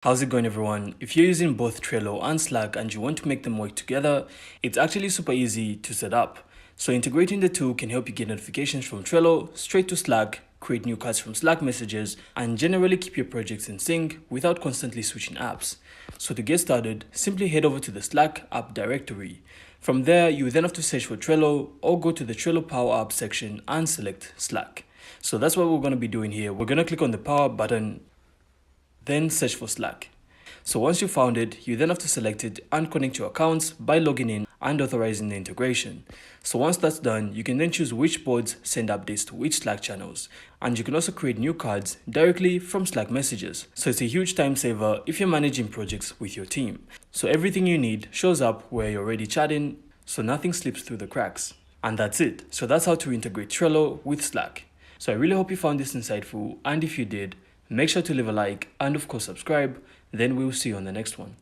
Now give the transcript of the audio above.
How's it going, everyone? If you're using both Trello and Slack and you want to make them work together, it's actually super easy to set up. So integrating the two can help you get notifications from Trello straight to Slack, create new cards from Slack messages, and generally keep your projects in sync without constantly switching apps. So to get started, simply head over to the Slack app directory. From there, you then have to search for Trello or go to the Trello Power App section and select Slack. So that's what we're going to be doing here. We're going to click on the Power button, then search for Slack. So once you found it, you then have to select it and connect your accounts by logging in and authorizing the integration. So once that's done, you can then choose which boards send updates to which Slack channels. And you can also create new cards directly from Slack messages. So it's a huge time saver if you're managing projects with your team. So everything you need shows up where you're already chatting, so nothing slips through the cracks. And that's it. So that's how to integrate Trello with Slack. So I really hope you found this insightful, and if you did, make sure to leave a like and of course subscribe. Then we'll see you on the next one.